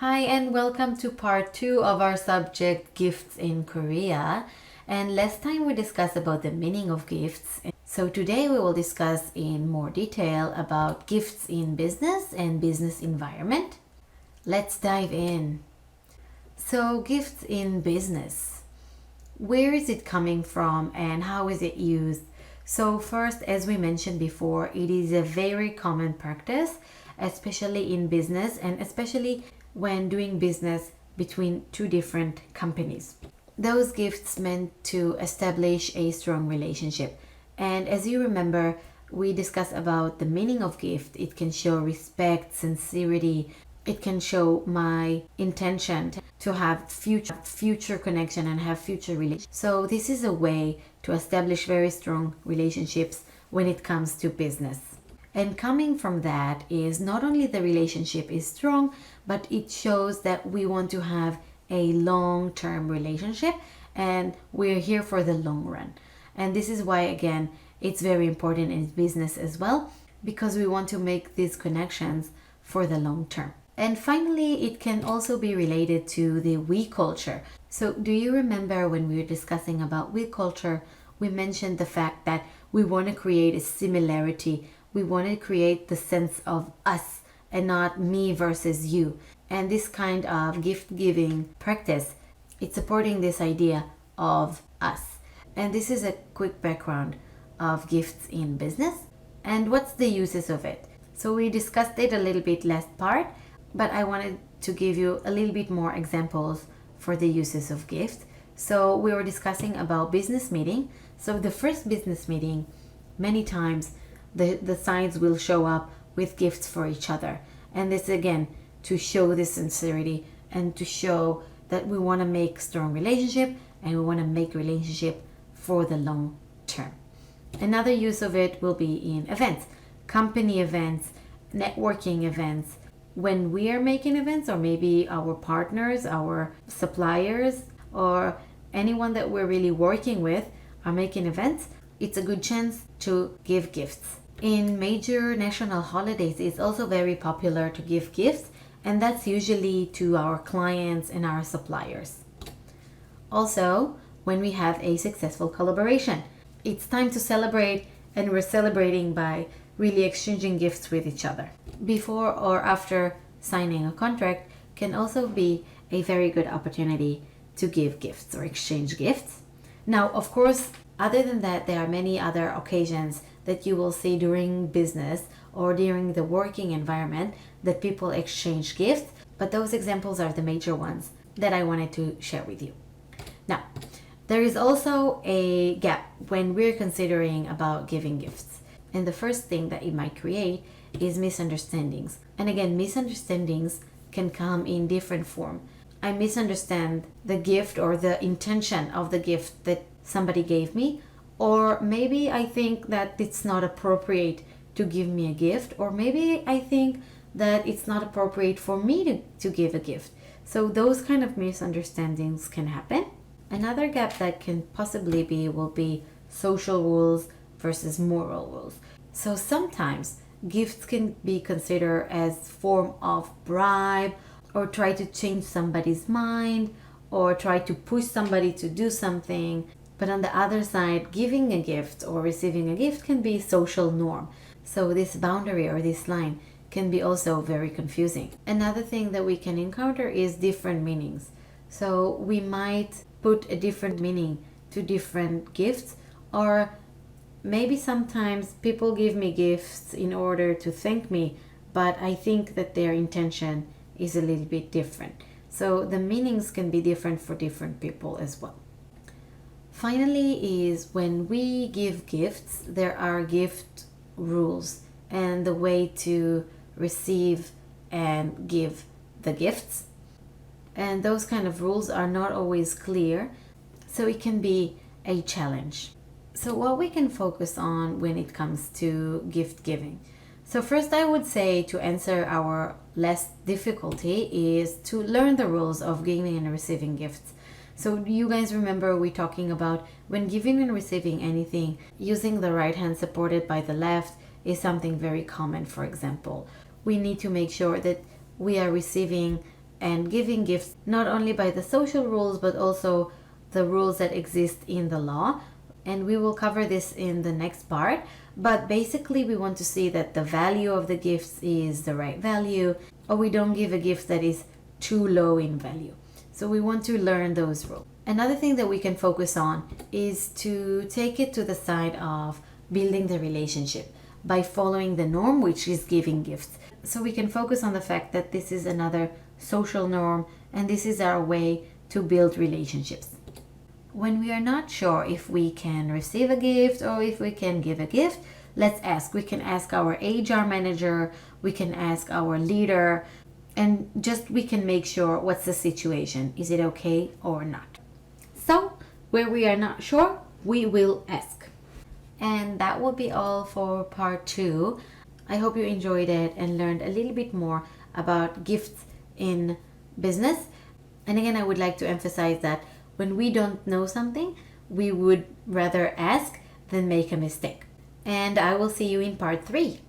Hi, and welcome to part two of our subject Gifts in Korea. And last time we discussed about the meaning of gifts. So today we will discuss in more detail about gifts in business and business environment. Let's dive in. So, gifts in business. Where is it coming from and how is it used? So, first, as we mentioned before, it is a very common practice, especially in business and especially when doing business between two different companies. Those gifts meant to establish a strong relationship. And as you remember, we discussed about the meaning of gift. It can show respect, sincerity. It can show my intention to have future connection and have future relations. So this is a way to establish very strong relationships when it comes to business. And coming from that is not only the relationship is strong, but it shows that we want to have a long-term relationship and we're here for the long run. And this is why, again, it's very important in business as well, because we want to make these connections for the long term. And finally, it can also be related to the we culture. So do you remember when we were discussing about we culture, we mentioned the fact that we want to create a similarity. We want to create the sense of us and not me versus you. And this kind of gift giving practice, it's supporting this idea of us. And this is a quick background of gifts in business and what's the uses of it. So we discussed it a little bit last part, but I wanted to give you a little bit more examples for the uses of gifts. So we were discussing about business meeting. So the first business meeting, many times the sides will show up with gifts for each other. And this again to show this sincerity and to show that we want to make strong relationship and we want to make relationship for the long term. Another use of it will be in events, company events, networking events. When we are making events, or maybe our partners, our suppliers, or anyone that we're really working with are making events, it's a good chance to give gifts. In major national holidays, it's also very popular to give gifts, and that's usually to our clients and our suppliers. Also, when we have a successful collaboration, it's time to celebrate, and we're celebrating by really exchanging gifts with each other. Before or after signing a contract can also be a very good opportunity to give gifts or exchange gifts. Now, of course, other than that, there are many other occasions that you will see during business or during the working environment that people exchange gifts, but those examples are the major ones that I wanted to share with you. Now, there is also a gap when we're considering about giving gifts. And the first thing that it might create is misunderstandings. And again, misunderstandings can come in different form. I misunderstand the gift or the intention of the gift that somebody gave me, or maybe I think that it's not appropriate to give me a gift, or maybe I think that it's not appropriate for me to give a gift. So those kind of misunderstandings can happen. Another gap that can possibly be will be social rules versus moral rules. So sometimes gifts can be considered as form of bribe or try to change somebody's mind or try to push somebody to do something. But on the other side, giving a gift or receiving a gift can be social norm. So this boundary or this line can be also very confusing. Another thing that we can encounter is different meanings. So we might put a different meaning to different gifts, or maybe sometimes people give me gifts in order to thank me, but I think that their intention is a little bit different. So the meanings can be different for different people as well. Finally is when we give gifts, there are gift rules and the way to receive and give the gifts. And those kind of rules are not always clear, so it can be a challenge. So what we can focus on when it comes to gift giving. So first I would say to answer our less difficulty is to learn the rules of giving and receiving gifts. So do you guys remember we talking about when giving and receiving anything, using the right hand supported by the left is something very common. For example, we need to make sure that we are receiving and giving gifts not only by the social rules but also the rules that exist in the law. And we will cover this in the next part. But basically, we want to see that the value of the gifts is the right value, or we don't give a gift that is too low in value. So we want to learn those rules. Another thing that we can focus on is to take it to the side of building the relationship by following the norm, which is giving gifts. So we can focus on the fact that this is another social norm and this is our way to build relationships. When we are not sure if we can receive a gift or if we can give a gift, let's ask. We can ask our HR manager, we can ask our leader, and just we can make sure what's the situation. Is it okay or not? So, where we are not sure, we will ask. And that will be all for part 2. I hope you enjoyed it and learned a little bit more about gifts in business. And again, I would like to emphasize that when we don't know something, we would rather ask than make a mistake. And I will see you in part 3.